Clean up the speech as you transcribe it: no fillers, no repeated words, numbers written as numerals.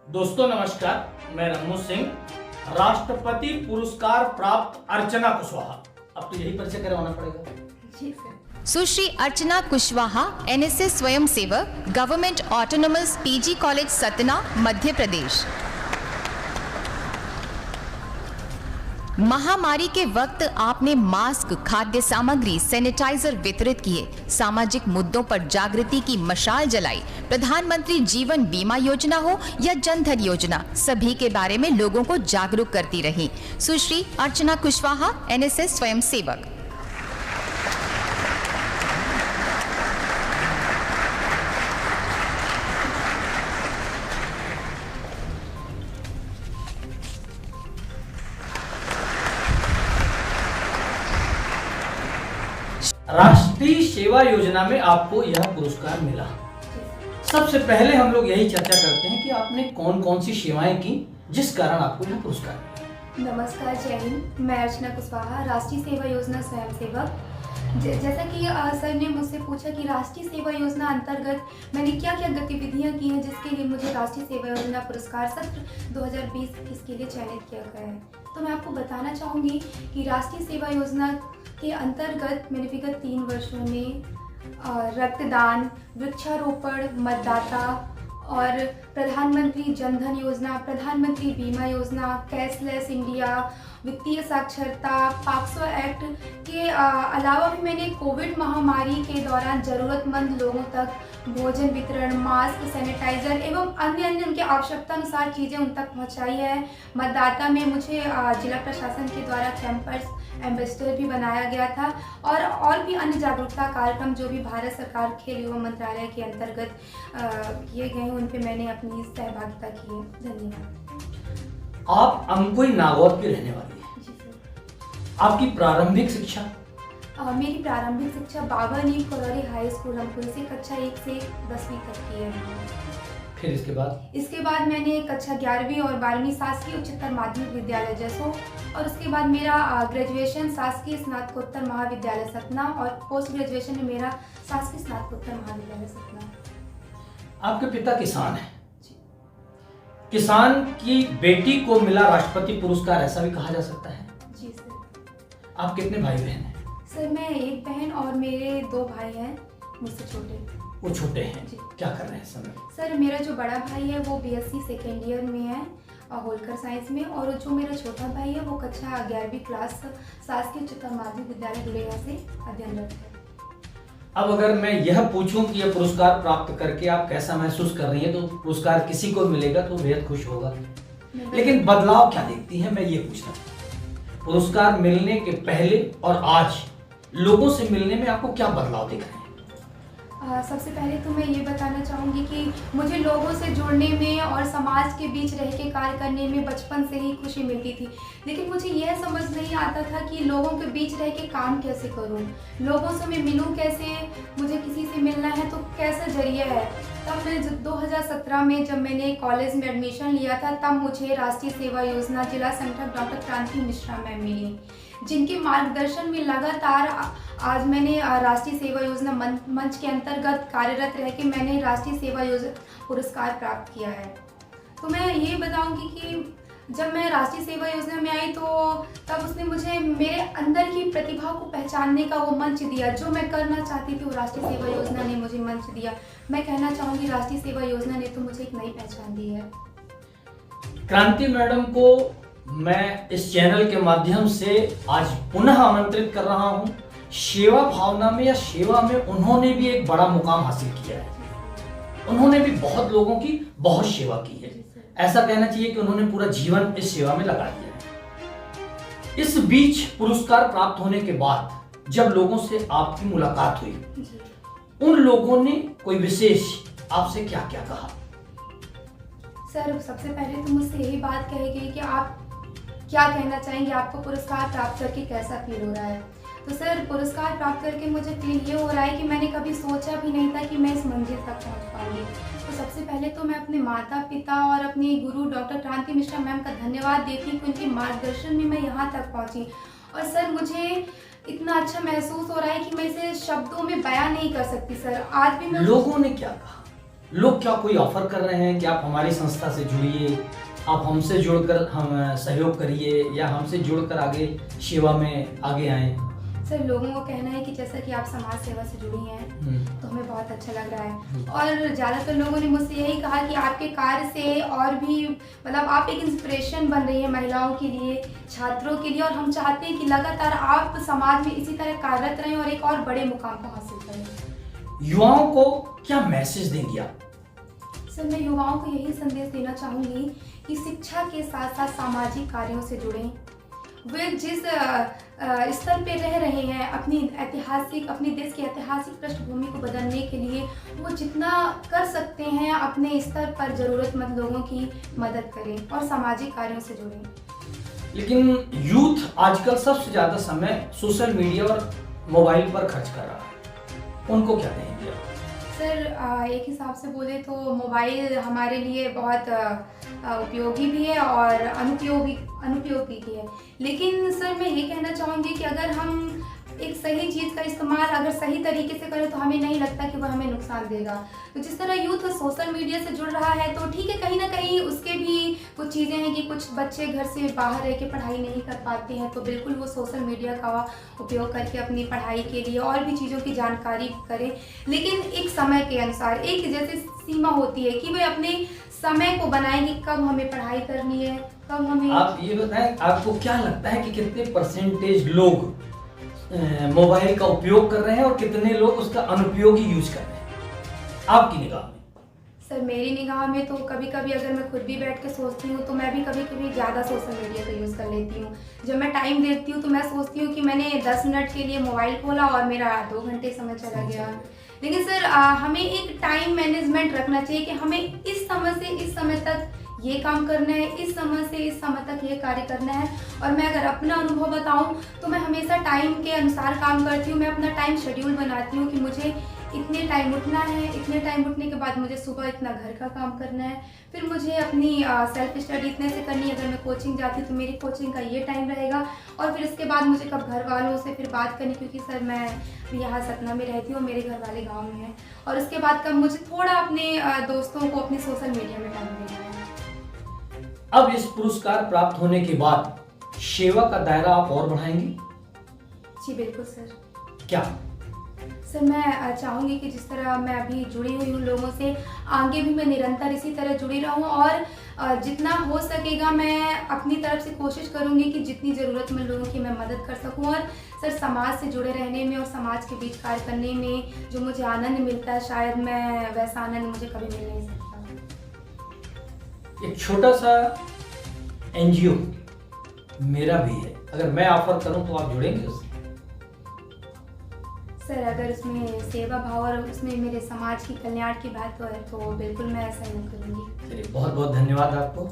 दोस्तों नमस्कार, मैं रमू सिंह, राष्ट्रपति पुरस्कार प्राप्त अर्चना कुशवाहा। अब तो यही परिचय करवाना पड़ेगा। जी सर। सुश्री अर्चना कुशवाहा, एनएसएस स्वयंसेवक, government autonomous PG college Satna, Madhya Pradesh. महामारी के वक्त आपने मास्क, खाद्य सामग्री, सैनिटाइजर वितरित किए, सामाजिक मुद्दों पर जागृति की मशाल जलाई। प्रधानमंत्री जीवन बीमा योजना हो या जन धन योजना, सभी के बारे में लोगों को जागरूक करती रही। सुश्री अर्चना कुशवाहा, एनएसएस स्वयंसेवक। राष्ट्रीय सेवा योजना में आपको यह पुरस्कार मिला। सबसे पहले हम लोग यही चर्चा करते हैं कि आपने कौन कौन सी सेवाएं की जिस कारण आपको यह पुरस्कार मिला। नमस्कार, जय हिंद। मैं अर्चना कुशवाहा, राष्ट्रीय सेवा योजना स्वयंसेवक। जैसा कि सर ने मुझसे पूछा कि राष्ट्रीय सेवा योजना अंतर्गत मैंने क्या क्या गतिविधियां की हैं जिसके लिए मुझे राष्ट्रीय सेवा योजना पुरस्कार सत्र 2020 इसके लिए चयनित किया गया है, तो मैं आपको बताना चाहूँगी कि राष्ट्रीय सेवा योजना के अंतर्गत मैंने विगत 3 वर्षों में रक्तदान, वृक्षारोपण, मतदाता और प्रधानमंत्री जन धन योजना, प्रधानमंत्री बीमा योजना, कैशलेस इंडिया, वित्तीय साक्षरता, पॉक्सो एक्ट के अलावा भी मैंने कोविड महामारी के दौरान ज़रूरतमंद लोगों तक भोजन वितरण, मास्क, सैनिटाइजर एवं अन्य उनके आवश्यकता अनुसार चीज़ें उन तक पहुंचाई है। मतदाता में मुझे जिला प्रशासन के द्वारा कैंपर्स एम्बेसडर भी बनाया गया था और भी अन्य जागरूकता कार्यक्रम जो भी भारत सरकार खेल युवा मंत्रालय के अंतर्गत किए गए हैं उन पे मैंने अपनी सहभागिता की है। धन्यवाद। आप अमकोई नागौर की रहने वाली हैं। जी सर। आपकी प्रारंभिक शिक्षा? मेरी प्रारंभिक शिक्षा बाबा नीम कलौरी हाई स्कूल हमपुरी से कक्षा 1 से 10वीं तक की है। फिर इसके बाद मैंने कक्षा 11वीं और 12वीं शासकीय उच्चतर माध्यमिक विद्यालय जसो और उसके बाद मेरा ग्रेजुएशन शासकीय स्नातकोत्तर महाविद्यालय सतना और पोस्ट ग्रेजुएशन में मेरा शासकीय स्नातकोत्तर महाविद्यालय सतना। आपके पिता किसान हैं। किसान की बेटी को मिला राष्ट्रपति पुरस्कार, ऐसा भी कहा जा सकता है। जी सर। आप कितने भाई बहन हैं? सर मैं एक बहन और मेरे 2 भाई हैं मुझसे छोटे। वो छोटे हैं। जी। क्या कर रहे हैं इस समय? सर मेरा जो बड़ा भाई है वो बीएससी सेकेंड ईयर में है होलकर साइंस में, और जो मेरा छोटा भाई है वो कक्षा 11वीं क्लास शासकीय उच्चतर माध्यमिक विद्यालय दुलेया से अध्ययनरत है। अब अगर मैं यह पूछूं कि यह पुरस्कार प्राप्त करके आप कैसा महसूस कर रही हैं, तो पुरस्कार किसी को मिलेगा तो बेहद खुश होगा, लेकिन बदलाव क्या देखती हैं, मैं ये पूछना चाहता हूं। पुरस्कार मिलने के पहले और आज लोगों से मिलने में आपको क्या बदलाव दिख रहे हैं? सबसे पहले तो मैं ये बताना चाहूँगी कि मुझे लोगों से जुड़ने में और समाज के बीच रह के कार्य करने में बचपन से ही खुशी मिलती थी, लेकिन मुझे यह समझ नहीं आता था कि लोगों के बीच रह के काम कैसे करूँ, लोगों से मैं मिलूँ कैसे, मुझे किसी से मिलना है तो कैसा जरिया है। तब मैं 2017 में जब मैंने कॉलेज में एडमिशन लिया था तब मुझे राष्ट्रीय सेवा योजना जिला संगठक डॉक्टर क्रांति मिश्रा मैम मिली, जिनके मार्गदर्शन में लगातार आज मैंने राष्ट्रीय सेवा योजना मंच के अंतर्गत कार्यरत रह के मैंने राष्ट्रीय सेवा योजना पुरस्कार प्राप्त किया है। तो मैं ये बताऊंगी कि जब मैं राष्ट्रीय सेवा योजना में आई तो तब उसने मुझे मेरे अंदर की प्रतिभा को पहचानने का वो मंच दिया, जो मैं करना चाहती थी वो राष्ट्रीय सेवा योजना ने मुझे मंच दिया। मैं कहना चाहूँगी राष्ट्रीय सेवा योजना ने तो मुझे एक नई पहचान दी है। क्रांति मैडम को मैं इस चैनल के माध्यम से आज पुनः आमंत्रित कर रहा हूं। सेवा भावना में या सेवा में उन्होंने भी एक बड़ा मुकाम हासिल किया है। उन्होंने भी बहुत लोगों की बहुत सेवा की है। ऐसा कहना चाहिए कि उन्होंने पूरा जीवन इस सेवा में लगा दिया है। इस बीच पुरस्कार प्राप्त होने के बाद जब लोगों से आपकी मुलाकात हुई, उन लोगों ने कोई विशेष आपसे क्या क्या कहा? सर सबसे पहले तो मुझसे यही बात कही गई कि आप क्या कहना चाहेंगे, आपको पुरस्कार प्राप्त करके कैसा फील हो रहा है। तो सर पुरस्कार प्राप्त करके मुझे फील ये हो रहा है कि मैंने कभी सोचा भी नहीं था कि मैं इस मंजिल तक पहुंच पाऊंगी। तो सबसे पहले तो मैं अपने माता पिता और अपने गुरु डॉक्टर क्रांति मिश्रा मैम का धन्यवाद देती हूँ कि उनके मार्गदर्शन में मैं यहाँ तक पहुँची। और सर मुझे इतना अच्छा महसूस हो रहा है कि मैं इसे शब्दों में बयां नहीं कर सकती। सर आज भी मैं लोगों ने क्या कहा? लोग क्या कोई ऑफर कर रहे हैं कि आप हमारी संस्था से जुड़िए, आप हमसे जुड़कर हम सहयोग करिए या हमसे जुड़कर आगे सेवा में आगे आएं? सर लोगों का कहना है कि जैसा कि आप समाज सेवा से जुड़ी हैं तो हमें बहुत अच्छा लग रहा है, और ज़्यादातर लोगों ने मुझसे यही कहा कि आपके कार्य से और भी मतलब आप एक इंस्पिरेशन बन रही हैं महिलाओं के लिए, छात्रों के लिए, और हम चाहते हैं कि लगातार आप समाज में इसी तरह कार्यरत रहें और एक और बड़े मुकाम को हासिल करें। युवाओं को क्या मैसेज देंगी आप? सर मैं युवाओं को यही संदेश देना चाहूँगी कि शिक्षा के साथ साथ सामाजिक कार्यों से जुड़ें। वे जिस स्तर पे रह रहे हैं अपने देश की ऐतिहासिक पृष्ठभूमि को बदलने के लिए वो जितना कर सकते हैं अपने स्तर पर ज़रूरतमंद लोगों की मदद करें और सामाजिक कार्यों से जुड़ें। लेकिन यूथ आजकल सबसे ज़्यादा समय सोशल मीडिया और मोबाइल पर खर्च कर रहा है, उनको क्या कहेंगे आप? सर एक हिसाब से बोले तो मोबाइल हमारे लिए बहुत उपयोगी भी है और अनुपयोगी भी है, लेकिन सर मैं ये कहना चाहूँगी कि अगर हम एक सही चीज़ का इस्तेमाल अगर सही तरीके से करें तो हमें नहीं लगता कि वह हमें नुकसान देगा। तो जिस तरह यूथ सोशल मीडिया से जुड़ रहा है तो ठीक है, कहीं ना कहीं उसके भी कुछ चीज़ें हैं कि कुछ बच्चे घर से बाहर रह के पढ़ाई नहीं कर पाते हैं, तो बिल्कुल वो सोशल मीडिया का उपयोग करके अपनी पढ़ाई के लिए और भी चीज़ों की जानकारी करें, लेकिन एक समय के अनुसार, एक जैसे सीमा होती है कि वे अपने समय को बनाएं कि कब हमें पढ़ाई करनी है, कब हमें। आप ये बताएं, आपको क्या लगता है कि कितने परसेंटेज लोग मोबाइल का उपयोग कर रहे हैं और कितने लोग उसका अनुपयोगी यूज कर रहे हैं आपकी निगाह में? सर मेरी निगाह में तो कभी कभी अगर मैं खुद भी बैठ के सोचती हूँ तो मैं भी कभी कभी ज़्यादा सोशल मीडिया का यूज़ कर लेती हूँ। जब मैं टाइम देखती हूँ तो मैं सोचती हूँ कि मैंने 10 मिनट के लिए मोबाइल खोला और मेरा 2 घंटे समय चला गया। लेकिन सर हमें एक टाइम मैनेजमेंट रखना चाहिए कि हमें इस समय से इस समय तक ये काम करना है, इस समय से इस समय तक ये कार्य करना है। और मैं अगर अपना अनुभव बताऊं तो मैं हमेशा टाइम के अनुसार काम करती हूँ। मैं अपना टाइम शेड्यूल बनाती हूँ कि मुझे इतने टाइम उठना है, इतने टाइम उठने के बाद मुझे सुबह इतना घर का काम करना है, फिर मुझे अपनी सेल्फ स्टडी इतने से करनी है। अगर मैं कोचिंग जाती हूँ तो मेरी कोचिंग का ये टाइम रहेगा, और फिर इसके बाद मुझे कब घर वालों से फिर बात करनी, क्योंकि सर मैं यहाँ सतना में रहती हूँ, मेरे घर वाले गाँव में हैं, और उसके बाद कब मुझे थोड़ा अपने दोस्तों को अपने सोशल मीडिया में टाइम देना है। अब इस पुरस्कार प्राप्त होने के बाद सेवा का दायरा आप और बढ़ाएंगी? जी बिल्कुल सर। क्या? सर मैं चाहूँगी कि जिस तरह मैं अभी जुड़ी हुई हूँ लोगों से, आगे भी मैं निरंतर इसी तरह जुड़ी रहूँ, और जितना हो सकेगा मैं अपनी तरफ से कोशिश करूँगी कि जितनी ज़रूरतमंद लोगों की मैं मदद कर सकूँ। और सर समाज से जुड़े रहने में और समाज के बीच कार्य करने में जो मुझे आनंद मिलता है, शायद मैं वैसा आनंद मुझे कभी मिल नहीं सकता। एक छोटा सा एनजीओ मेरा भी है, अगर मैं ऑफर करूं तो आप जुड़ेंगे उससे? सर अगर उसमें सेवा भाव और उसमें मेरे समाज की कल्याण की बात है तो बिल्कुल मैं सहयोग करूँगी। चलिए, बहुत बहुत धन्यवाद आपको।